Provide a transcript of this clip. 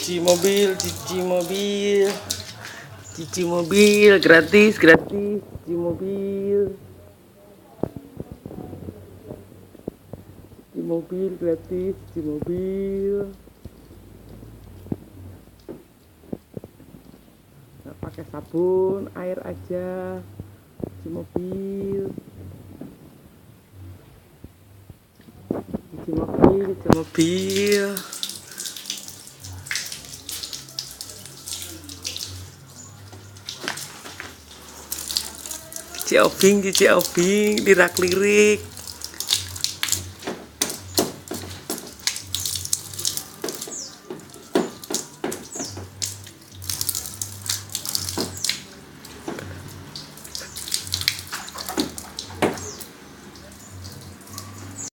cuci mobil, cuci mobil, gratis, gratis, cuci mobil, cuci mobil, gratis, cuci mobil. Nggak pakai sabun, air aja, cuci mobil. Cuci mobil, cuci mobil. Cuci obing, dirak lirik.